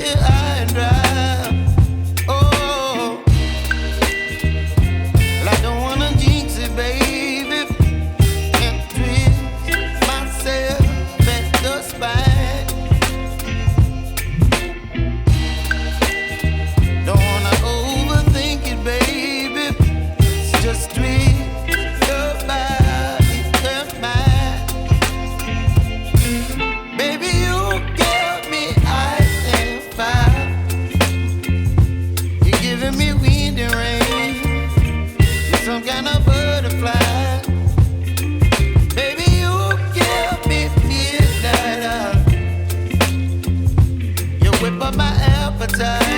get high and dry. Oh, well, I don't wanna jinx it, baby, and twist myself at the spine. Don't wanna overthink it, baby. It's just twist your body and mine. Baby, you give me ice and fire. You're giving me wind and rain. You're some kind of butterfly. Baby, you give me midnight. You whip up my appetite.